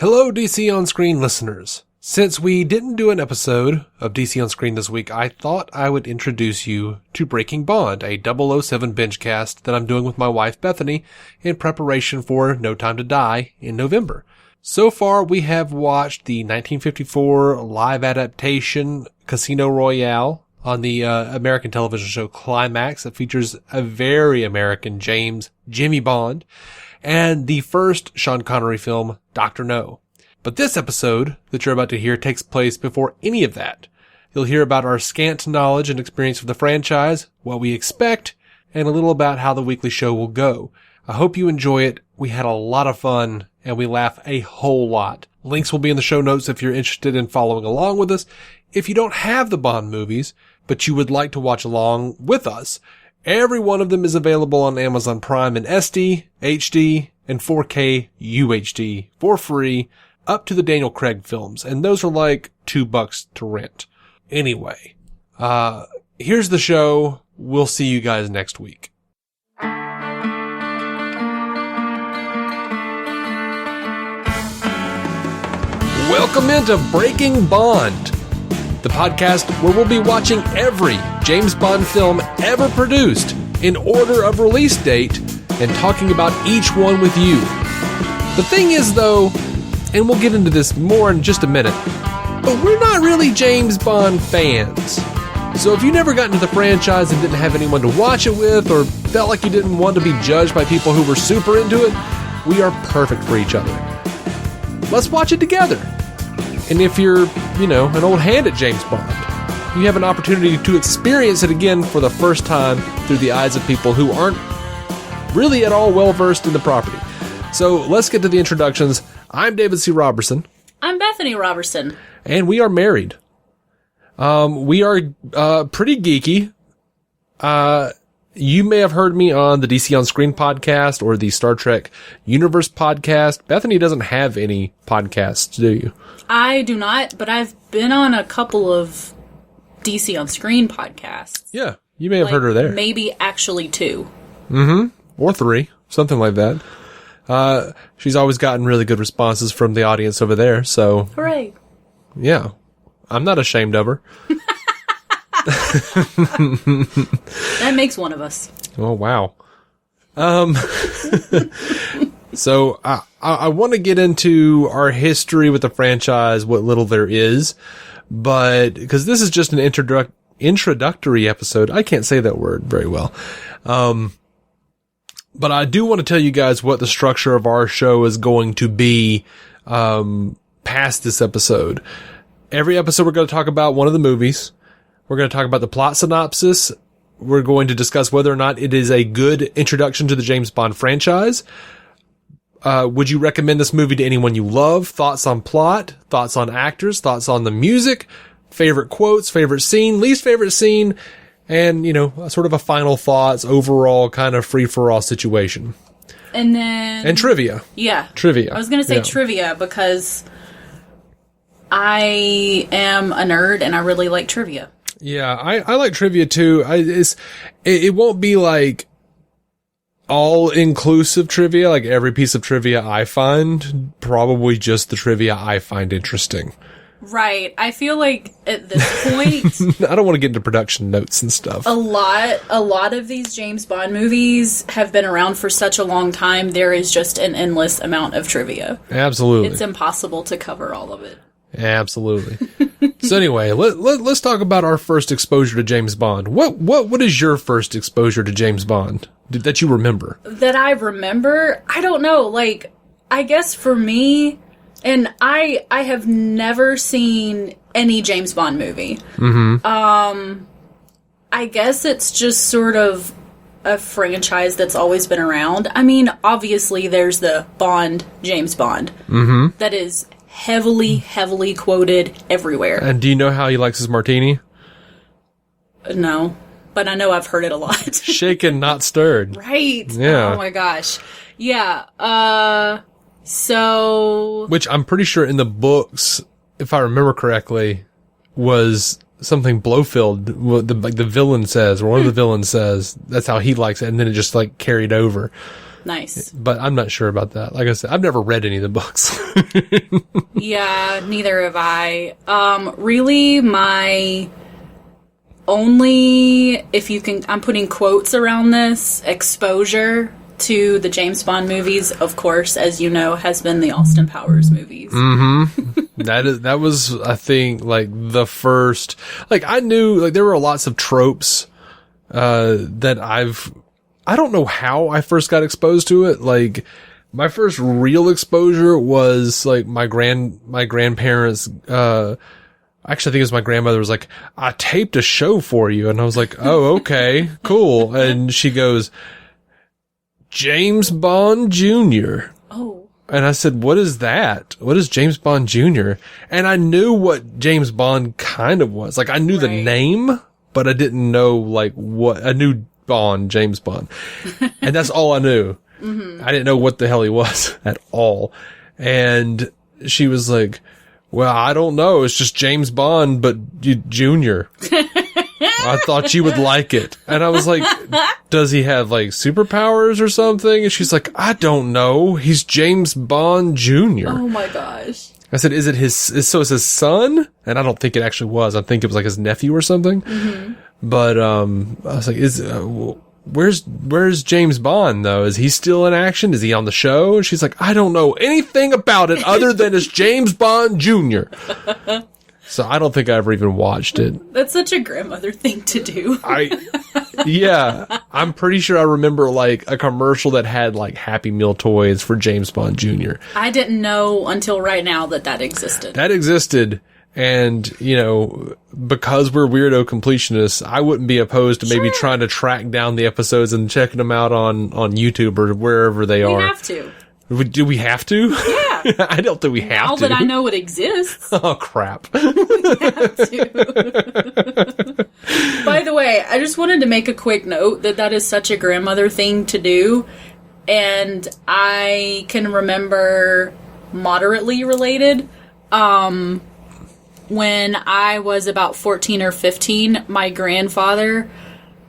Hello, DC On Screen listeners. Since we didn't do an episode of DC On Screen this week, I thought I would introduce you to Breaking Bond, a 007 binge cast that I'm doing with my wife Bethany in preparation for No Time to Die in November. So far, we have watched the 1954 live adaptation Casino Royale on the American television show Climax that features a very American Jimmy Bond, and the first Sean Connery film, Dr. No. But this episode that you're about to hear takes place before any of that. You'll hear about our scant knowledge and experience of the franchise, what we expect, and a little about how the weekly show will go. I hope you enjoy it. We had a lot of fun, and we laugh a whole lot. Links will be in the show notes if you're interested in following along with us. If you don't have the Bond movies, but you would like to watch along with us, every one of them is available on Amazon Prime in SD, HD, and 4K UHD for free, up to the Daniel Craig films, and those are like $2 to rent. Anyway, here's the show. We'll see you guys next week. Welcome into Breaking Bond, the podcast where we'll be watching every James Bond film ever produced in order of release date and talking about each one with you. The thing is, though, and we'll get into this more in just a minute, but we're not really James Bond fans. So if you never got into the franchise and didn't have anyone to watch it with, or felt like you didn't want to be judged by people who were super into it, we are perfect for each other. Let's watch it together. And if you're, an old hand at James Bond, you have an opportunity to experience it again for the first time through the eyes of people who aren't really at all well-versed in the property. So let's get to the introductions. I'm David C. Robertson. I'm Bethany Robertson. And we are married. We are pretty geeky. You may have heard me on the DC On Screen podcast or the Star Trek Universe podcast. Bethany doesn't have any podcasts, do you? I do not, but I've been on a couple of DC On Screen podcasts. Yeah, you may have heard her there. Maybe actually 2. Mm-hmm. Or 3, something like that. She's always gotten really good responses from the audience over there, so... Hooray. Yeah. I'm not ashamed of her. That makes one of us. Oh, wow. So I want to get into our history with the franchise, what little there is, but because this is just an introductory episode, I can't say that word very well. But I do want to tell you guys what the structure of our show is going to be past this episode. Every episode we're going to talk about one of the movies. We're going to talk about the plot synopsis. We're going to discuss whether or not it is a good introduction to the James Bond franchise. Would you recommend this movie to anyone you love? Thoughts on plot, thoughts on actors, thoughts on the music, favorite quotes, favorite scene, least favorite scene, and, sort of a final thoughts, overall kind of free-for-all situation. And then... And trivia. Yeah. Trivia. I was going to say trivia because I am a nerd and I really like trivia. Yeah, I like trivia too. It won't be like all-inclusive trivia, like every piece of trivia I find, probably just the trivia I find interesting. Right. I feel like at this point... I don't want to get into production notes and stuff. A lot of these James Bond movies have been around for such a long time, there is just an endless amount of trivia. Absolutely. It's impossible to cover all of it. Absolutely. So anyway, let's talk about our first exposure to James Bond. What is your first exposure to James Bond that you remember? That I remember? I don't know. I guess for me, and I have never seen any James Bond movie. Mm-hmm. I guess it's just sort of a franchise that's always been around. I mean, obviously there's the James Bond. Mm-hmm. That is heavily quoted everywhere. And do you know how he likes his martini? No, but I know I've heard it a lot. Shaken, not stirred. Right. Yeah. Oh my gosh. Yeah. So... Which I'm pretty sure in the books, if I remember correctly, was something Blofeld, the villain says, or one of the villains says, that's how he likes it, and then it just carried over. Nice. But I'm not sure about that. Like I said, I've never read any of the books. Yeah, neither have I. Really, my only, I'm putting quotes around this, exposure to the James Bond movies, of course, as you know, has been the Austin Powers movies. Mm-hmm. That was, I think, like, the first, like, I knew, like, there were lots of tropes, that I don't know how I first got exposed to it. Like, my first real exposure was, like, my grandparents, actually, I think it was my grandmother was like, I taped a show for you. And I was like, oh, okay, cool. And she goes, James Bond Jr. Oh. And I said, what is that? What is James Bond Jr.? And I knew what James Bond kind of was. Like, I knew the name, but I didn't know, like, what, I knew Bond, James Bond. And that's all I knew. Mm-hmm. I didn't know what the hell he was at all. And she was like, well, I don't know. It's just James Bond, but Junior. I thought you would like it. And I was like, does he have, like, superpowers or something? And she's like, I don't know. He's James Bond Jr. Oh my gosh. I said, is it so it's his son? And I don't think it actually was. I think it was like his nephew or something. Mm-hmm. But, I was like, where's James Bond though? Is he still in action? Is he on the show? And she's like, I don't know anything about it other than it's James Bond Jr. So I don't think I ever even watched it. That's such a grandmother thing to do. Yeah, I'm pretty sure I remember like a commercial that had like Happy Meal toys for James Bond Jr. I didn't know until right now that existed. That existed. And, you know, because we're weirdo completionists, I wouldn't be opposed to maybe trying to track down the episodes and checking them out on YouTube or wherever they are. We have to. Do we have to? Yeah. I don't think we have now to. Now that I know it exists. Oh, crap. We have to. By the way, I just wanted to make a quick note that is such a grandmother thing to do. And I can remember moderately related. When I was about 14 or 15, my grandfather,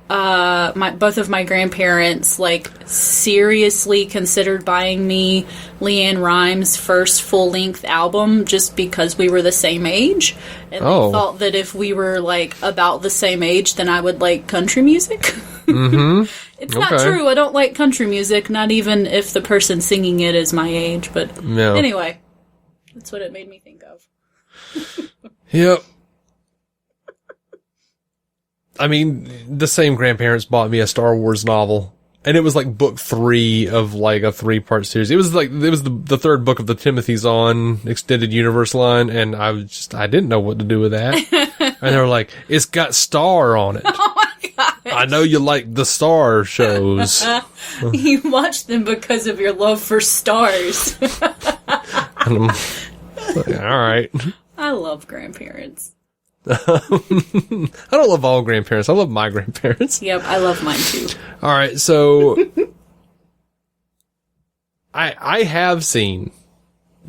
both of my grandparents, like, seriously considered buying me LeAnn Rimes' first full-length album just because we were the same age. And they thought that if we were, like, about the same age, then I would like country music. Mm-hmm. It's not true. I don't like country music, not even if the person singing it is my age. But anyway, that's what it made me think of. Yep. I mean, the same grandparents bought me a Star Wars novel, and it was like book 3 of like a 3-part series. It was the third book of the Timothy Zahn extended universe line, and I didn't know what to do with that. And they were like, it's got Star on it. Oh my gosh. I know you like the Star shows. You watch them because of your love for stars. And I'm like, all right. I love grandparents. I don't love all grandparents. I love my grandparents. Yep, I love mine too. All right, so I have seen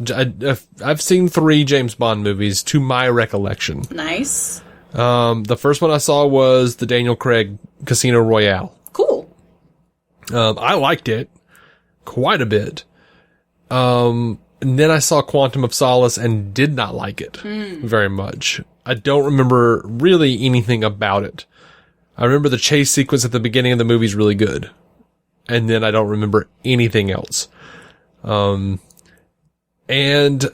I've seen 3 James Bond movies to my recollection. Nice. The first one I saw was the Daniel Craig Casino Royale. Cool. I liked it quite a bit. And then I saw Quantum of Solace and did not like it very much. I don't remember really anything about it. I remember the chase sequence at the beginning of the movie is really good. And then I don't remember anything else. And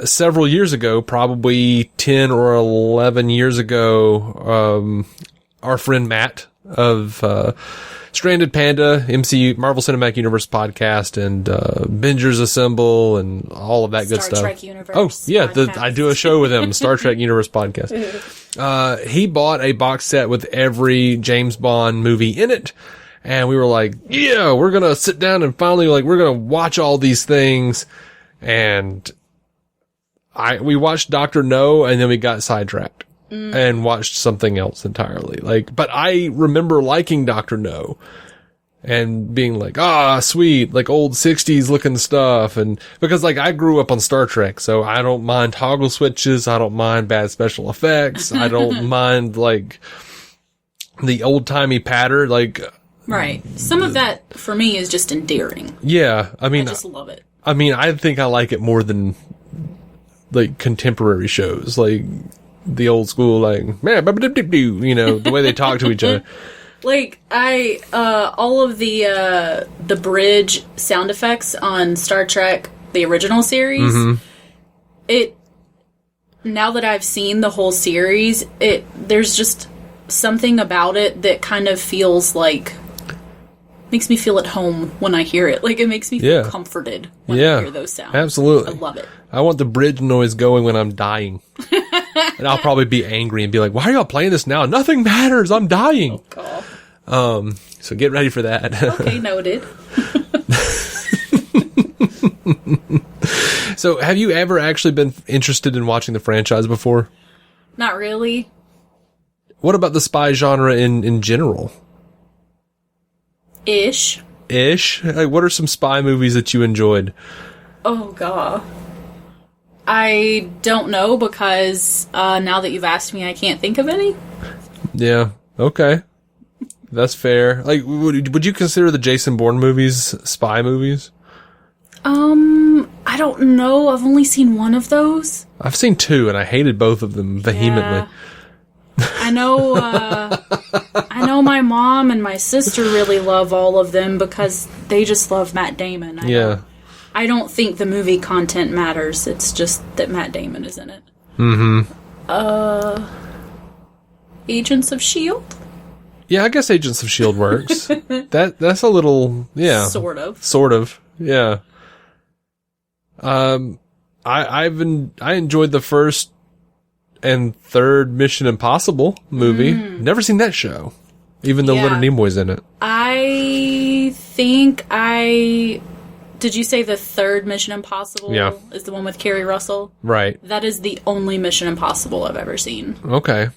several years ago, probably 10 or 11 years ago, our friend Matt of Stranded Panda, MCU, Marvel Cinematic Universe podcast, and Bingers Assemble, and all of that good stuff. Star Trek Universe. Oh, yeah, I do a show with him, Star Trek Universe podcast. He bought a box set with every James Bond movie in it, and we were like, yeah, we're going to sit down and finally, like, we're going to watch all these things, and we watched Dr. No, and then we got sidetracked. And watched something else entirely. Like, but I remember liking Dr. No and being like, sweet, like old 60s looking stuff. And because like I grew up on Star Trek, so I don't mind toggle switches. I don't mind bad special effects. I don't mind like the old timey patter. Like Right. Some of that, for me, is just endearing. Yeah, I mean... I just love it. I mean, I think I like it more than, like, contemporary shows. Like, the old school, like, you know, the way they talk to each other. Like, all of the bridge sound effects on Star Trek, the original series, now that I've seen the whole series, there's just something about it that kind of feels like, makes me feel at home when I hear it. Like, it makes me feel comforted when I hear those sounds. Absolutely. I love it. I want the bridge noise going when I'm dying. And I'll probably be angry and be like, why are y'all playing this now? Nothing matters. I'm dying. Oh, God. So get ready for that. Okay, noted. So have you ever actually been interested in watching the franchise before? Not really. What about the spy genre in general? Ish. Like, what are some spy movies that you enjoyed? Oh, God. I don't know, because now that you've asked me, I can't think of any. Yeah. Okay. That's fair. Like, would you consider the Jason Bourne movies spy movies? I don't know. I've only seen one of those. I've seen two, and I hated both of them vehemently. Yeah. I know my mom and my sister really love all of them because they just love Matt Damon. I don't think the movie content matters. It's just that Matt Damon is in it. Agents of S.H.I.E.L.D.? Yeah, I guess Agents of S.H.I.E.L.D. works. That's a little, yeah. Sort of, yeah. I enjoyed the first and third Mission Impossible movie. Never seen that show, even though Leonard Nimoy's in it. I think did you say the third Mission Impossible is the one with Kerry Russell? Right. That is the only Mission Impossible I've ever seen. Okay.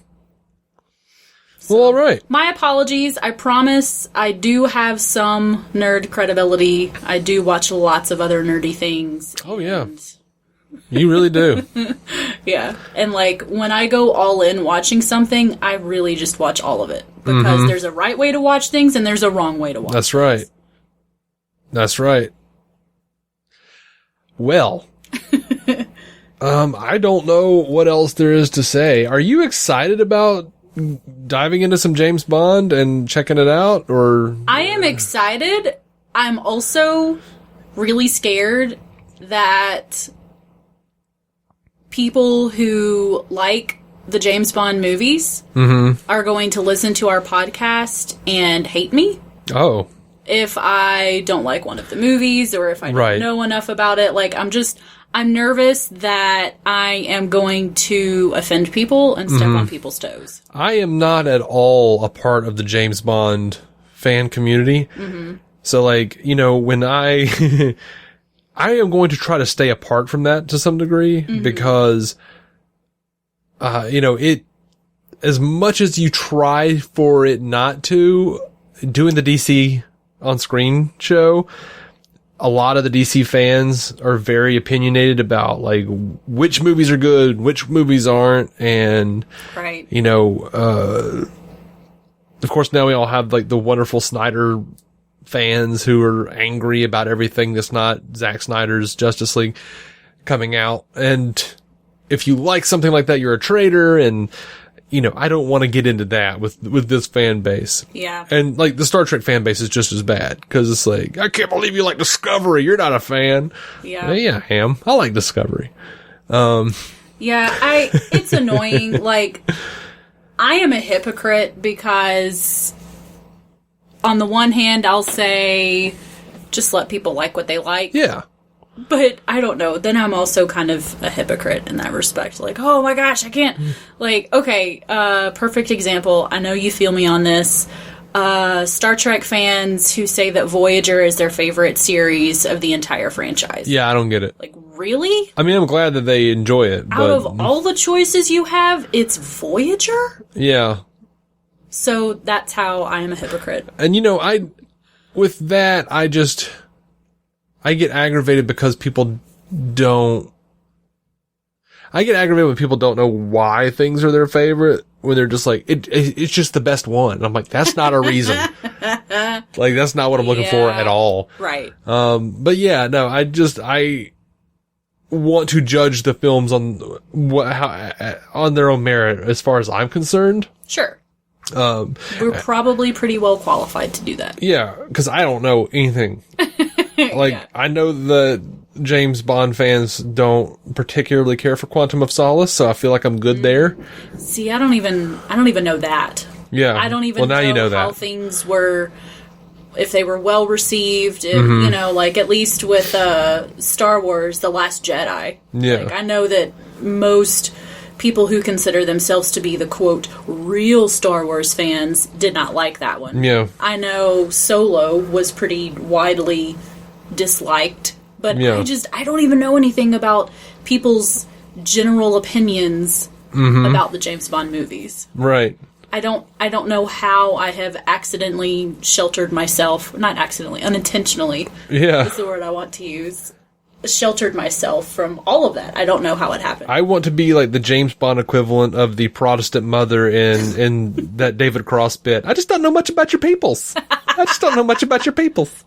So, well, all right. My apologies. I promise I do have some nerd credibility. I do watch lots of other nerdy things. Oh, yeah. You really do. Yeah. And, like, when I go all in watching something, I really just watch all of it. Because there's a right way to watch things and there's a wrong way to watch That's things. Right. That's right. Well, I don't know what else there is to say. Are you excited about diving into some James Bond and checking it out, or? I am excited. I'm also really scared that people who like the James Bond movies are going to listen to our podcast and hate me. Oh. If I don't like one of the movies or if I don't know enough about it. Like, I'm nervous that I am going to offend people and step on people's toes. I am not at all a part of the James Bond fan community. So, like, you know, when I am going to try to stay apart from that to some degree because, you know, as much as you try for it not to, doing the DC on screen show, a lot of the DC fans are very opinionated about, like, which movies are good, which movies aren't, and, you know, of course now we all have, like, the wonderful Snyder fans who are angry about everything that's not Zack Snyder's Justice League coming out, and if you like something like that, you're a traitor, and, you know, I don't want to get into that with this fan base. Yeah. And, like, the Star Trek fan base is just as bad, because it's like, I can't believe you like Discovery. You're not a fan. Yeah. Yeah, I am. I like Discovery. It's annoying. Like, I am a hypocrite because on the one hand, I'll say, just let people like what they like. Yeah. But I don't know. Then I'm also kind of a hypocrite in that respect. Like, oh my gosh, I can't. Like, okay, perfect example. I know you feel me on this. Star Trek fans who say that Voyager is their favorite series of the entire franchise. Yeah, I don't get it. Like, really? I mean, I'm glad that they enjoy it. Out of all the choices you have, it's Voyager? Yeah. So that's how I am a hypocrite. And, you know, with that, I get aggravated because people don't. I get aggravated when people don't know why things are their favorite, when they're just like, it's just the best one. And I'm like, that's not a reason. Like, that's not what I'm looking for at all. Right. But yeah, no, I want to judge the films on on their own merit as far as I'm concerned. Sure. We're probably pretty well qualified to do that. Yeah, because I don't know anything. Like, I know that James Bond fans don't particularly care for Quantum of Solace, so I feel like I'm good there. See, I don't even know that. Yeah. I don't even know how things were, if they were well received, if, you know, like, at least with Star Wars, The Last Jedi. Yeah. Like, I know that most people who consider themselves to be the, quote, real Star Wars fans did not like that one. Yeah. I know Solo was pretty widely disliked, but I don't even know anything about people's general opinions about the James Bond movies. Right. I don't know how I have accidentally sheltered myself, not accidentally, unintentionally. Yeah. Is the word I want to use. Sheltered myself from all of that. I don't know how it happened. I want to be like the James Bond equivalent of the Protestant mother in that David Cross bit. I just don't know much about your peoples. I just don't know much about your peoples.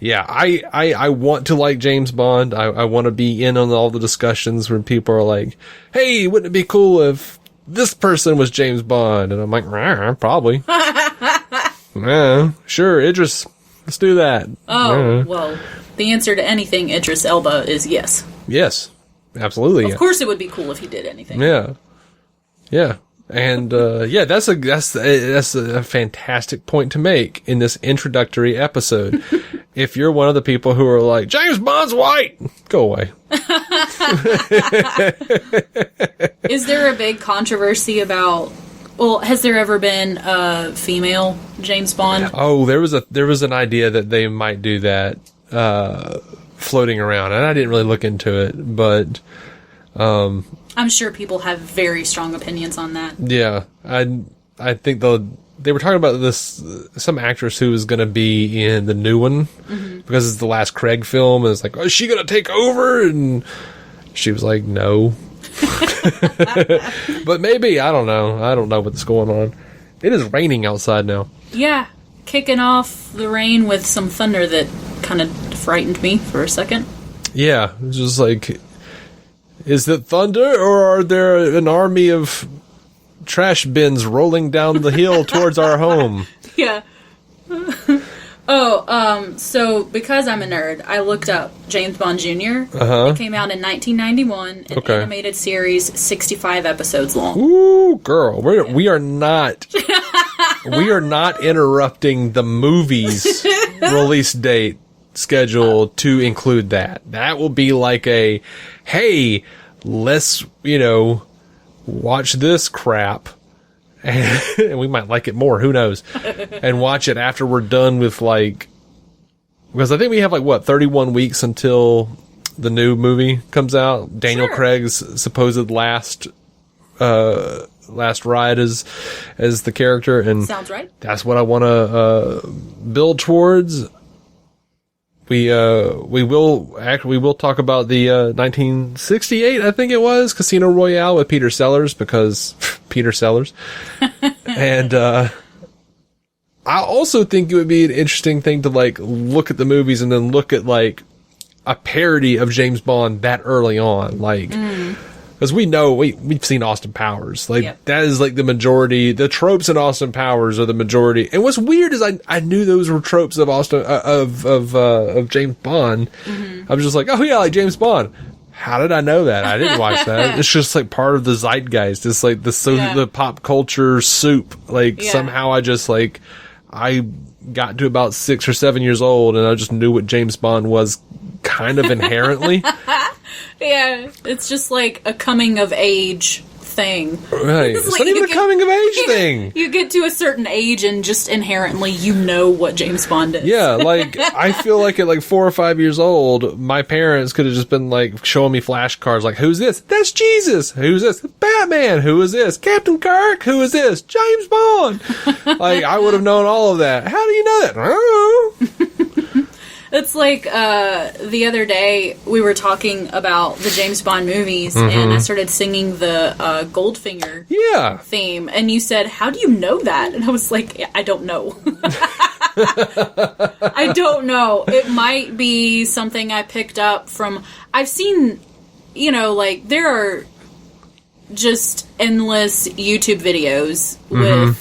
Yeah, I want to like James Bond. I want to be in on all the discussions when people are like, hey, wouldn't it be cool if this person was James Bond? And I'm like, probably. Yeah, sure, Idris. Let's do that. Oh, well, the answer to anything Idris Elba is yes. Yes, absolutely. Of course it would be cool if he did anything. Yeah. Yeah. And, yeah, that's a fantastic point to make in this introductory episode. If you're one of the people who are like, James Bond's white, go away. Is there a big controversy about, well, has there ever been a female James Bond? Oh, there was an idea that they might do that, floating around, and I didn't really look into it, but, I'm sure people have very strong opinions on that. Yeah, I think they were talking about this, some actress who was going to be in the new one, because it's the last Craig film, and it's like, oh, is she going to take over? And she was like, no. But maybe, I don't know what's going on. It is raining outside now. Yeah, kicking off the rain with some thunder that kind of frightened me for a second. Yeah, it was just like, is it thunder, or are there an army of trash bins rolling down the hill towards our home? Yeah. So because I'm a nerd, I looked up James Bond Jr. It came out in 1991, an animated series, 65 episodes long. Ooh, girl, we are not interrupting the movie's release date schedule to include that. That will be like a, hey, let's, watch this crap, and we might like it more, who knows, and watch it after we're done with, because I think we have 31 weeks until the new movie comes out. Daniel Craig's supposed last ride as the character, and sounds right. That's what I want to build towards. We will talk about the 1968, I think it was, Casino Royale with Peter Sellers, because Peter Sellers. And I also think it would be an interesting thing to look at the movies and then look at a parody of James Bond that early on, because we know we've seen Austin Powers, that is the majority. The tropes in Austin Powers are the majority. And what's weird is I knew those were tropes of of James Bond. I was just like, oh yeah, like James Bond. How did I know that? I didn't watch that. It's just part of the zeitgeist. It's the pop culture soup. Somehow I just I got to about 6 or 7 years old and I just knew what James Bond was kind of inherently. Yeah, it's just a coming of age thing. Right. It's not even a coming of age thing. You get to a certain age and just inherently you know what James Bond is. Yeah, I feel like at 4 or 5 years old, my parents could have just been showing me flashcards who's this? That's Jesus. Who's this? Batman. Who is this? Captain Kirk. Who is this? James Bond. I would have known all of that. How do you know that? I don't know. It's like the other day we were talking about the James Bond movies, and I started singing the Goldfinger theme, and you said, "How do you know that?" And I was like, "I don't know." I don't know. It might be something I picked up from. I've seen, like there are just endless YouTube videos with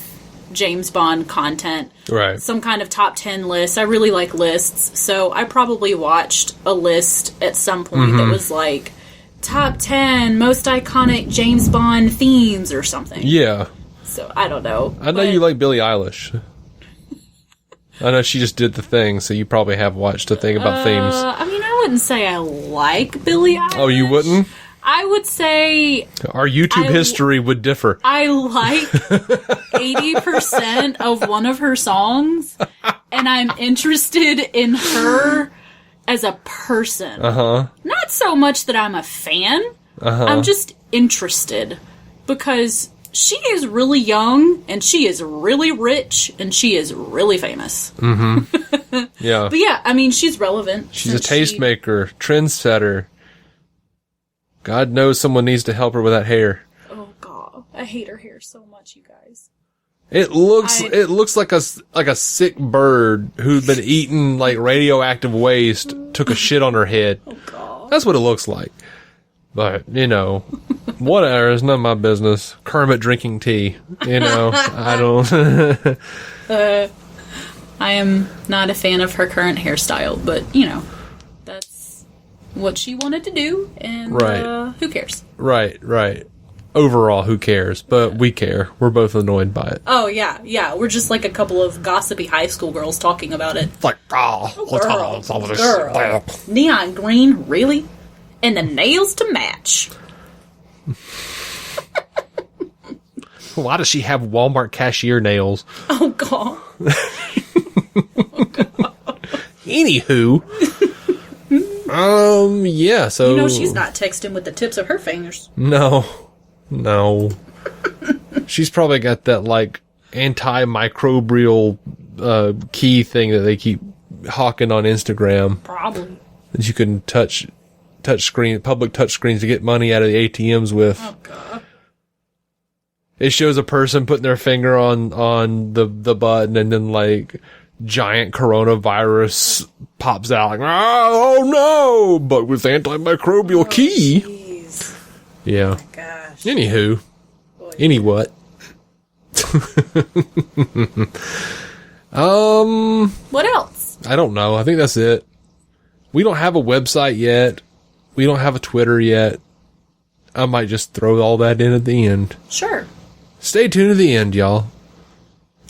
James Bond content. Right. Some kind of top 10 list. I really like lists. So I probably watched a list at some point that was like top 10 most iconic James Bond themes or something. Yeah. So I don't know. I know you like Billie Eilish. I know she just did the thing, so you probably have watched a thing about themes. I mean, I wouldn't say I like Billie Eilish. Oh, you wouldn't? I would say... Our YouTube history would differ. I like 80% of one of her songs, and I'm interested in her as a person. Not so much that I'm a fan. I'm just interested. Because she is really young, and she is really rich, and she is really famous. Yeah. But yeah, I mean, she's relevant. She's a tastemaker, trendsetter. God knows someone needs to help her with that hair. Oh God, I hate her hair so much, you guys. It looks like a sick bird who'd been eating like radioactive waste, took a shit on her head. Oh God. That's what it looks like. But, whatever, it's none of my business. Kermit drinking tea, I don't... I am not a fan of her current hairstyle, but, that's what she wanted to do, and who cares? Right. Overall, who cares? But we care. We're both annoyed by it. Oh, yeah. We're just like a couple of gossipy high school girls talking about it. It's like, girl. Neon green, really? And the nails to match. Why does she have Walmart cashier nails? Oh, God. Anywho. Yeah, so... she's not texting with the tips of her fingers. No. She's probably got that, like, antimicrobial key thing that they keep hawking on Instagram. Probably. That you can public touch screens to get money out of the ATMs with. Oh, God. It shows a person putting their finger on the button, and then, like, giant coronavirus pops out, like, oh no! But with antimicrobial key. Jeez. Yeah. Oh, my gosh. Anywho. Boy. Any what? What else? I don't know. I think that's it. We don't have a website yet. We don't have a Twitter yet. I might just throw all that in at the end. Sure. Stay tuned to the end, y'all.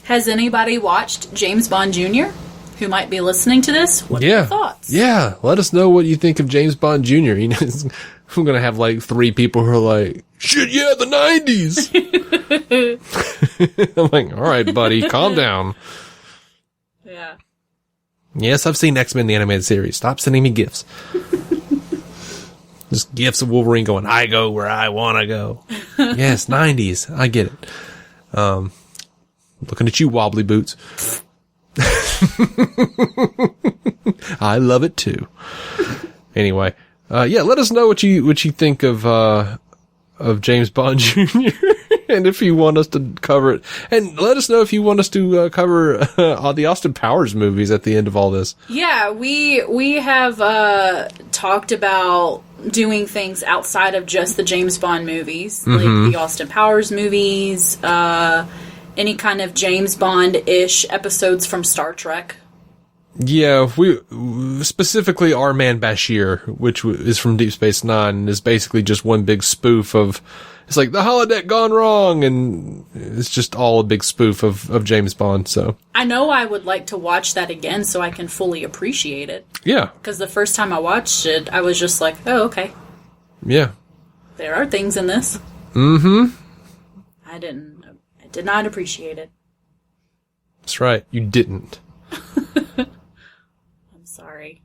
Has anybody watched James Bond Jr.? Who might be listening to this? What are your thoughts? Yeah. Let us know what you think of James Bond Jr. I'm going to have like 3 people who are like, shit, yeah, the 90s. I'm like, all right, buddy, calm down. Yeah. Yes, I've seen X-Men the animated series. Stop sending me gifts. Just gifts of Wolverine going, I go where I want to go. Yes, 90s. I get it. Looking at you, wobbly boots. I love it too. Anyway, let us know what you think of James Bond Jr. and if you want us to cover it, and let us know if you want us to cover the Austin Powers movies at the end of all this. Yeah, we have talked about doing things outside of just the James Bond movies, like the Austin Powers movies, any kind of James Bond-ish episodes from Star Trek. Yeah, we specifically Our Man Bashir, which is from Deep Space Nine, and is basically just one big spoof of, it's like the holodeck gone wrong, and it's just all a big spoof of James Bond. So I know I would like to watch that again so I can fully appreciate it. Yeah, because the first time I watched it, I was just like, oh, okay. Yeah, there are things in this. I did not appreciate it. That's right, you didn't. I'm sorry.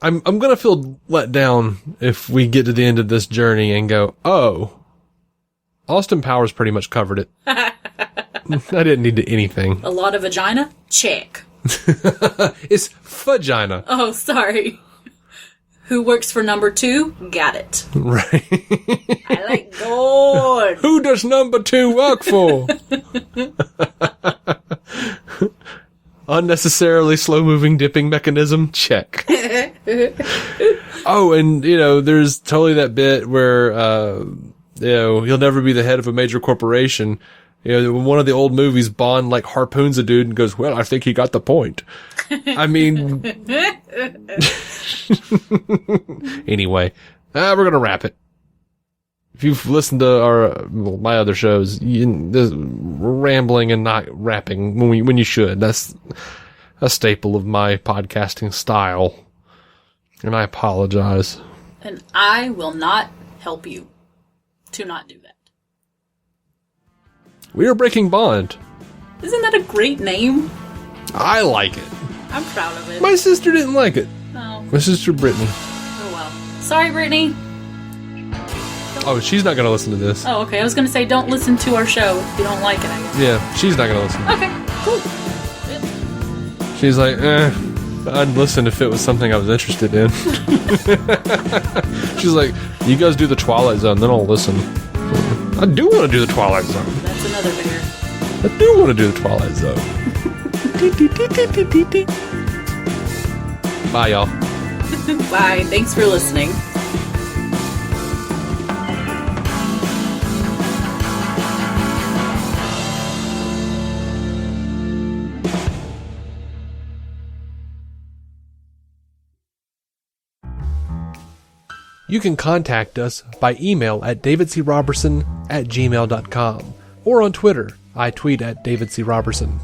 I'm gonna feel let down if we get to the end of this journey and go, oh, Austin Powers pretty much covered it. I didn't need anything. A lot of vagina? Check. It's vagina. Oh, sorry. Who works for number 2? Got it. Right. I like gold. Who does number 2 work for? Unnecessarily slow-moving dipping mechanism? Check. Oh, and, there's totally that bit where, he'll never be the head of a major corporation. In one of the old movies, Bond, harpoons a dude and goes, well, I think he got the point. I mean... Anyway, we're gonna wrap it. If you've listened to my other shows, we're rambling and not rapping when you should. That's a staple of my podcasting style. And I apologize. And I will not help you to not do that. We are Breaking Bond. Isn't that a great name? I like it. I'm proud of it. My sister didn't like it. No. My sister Brittany. Oh well. Sorry, Brittany. Oh, she's not going to listen to this. Oh, okay. I was going to say, don't listen to our show if you don't like it, I guess. Yeah, she's not going to listen. Okay, cool. She's like, I'd listen if it was something I was interested in. She's like, you guys do the Twilight Zone, then I'll listen. I do want to do the Twilight Zone. That's another bear. I do want to do the Twilight Zone. Bye, y'all. Bye. Thanks for listening. You can contact us by email at davidcrobertson@gmail.com or on Twitter. I tweet at David C. Robertson.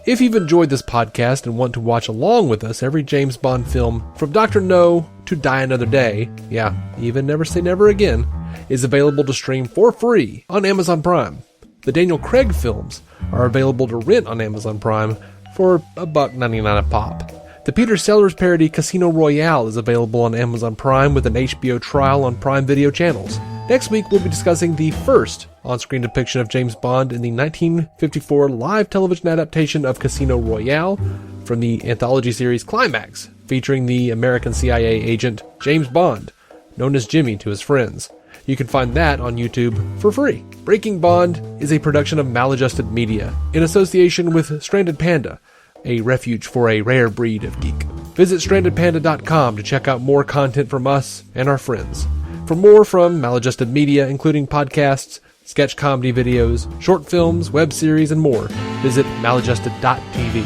If you've enjoyed this podcast and want to watch along with us every James Bond film from Dr. No to Die Another Day, yeah, even Never Say Never Again, is available to stream for free on Amazon Prime. The Daniel Craig films are available to rent on Amazon Prime for $1.99 a pop. The Peter Sellers parody Casino Royale is available on Amazon Prime with an HBO trial on Prime Video channels. Next week, we'll be discussing the first on-screen depiction of James Bond in the 1954 live television adaptation of Casino Royale from the anthology series Climax, featuring the American CIA agent James Bond, known as Jimmy to his friends. You can find that on YouTube for free. Breaking Bond is a production of Maladjusted Media in association with Stranded Panda, a refuge for a rare breed of geek. Visit strandedpanda.com to check out more content from us and our friends. For more from Maladjusted Media, including podcasts, sketch comedy videos, short films, web series, and more, visit maladjusted.tv.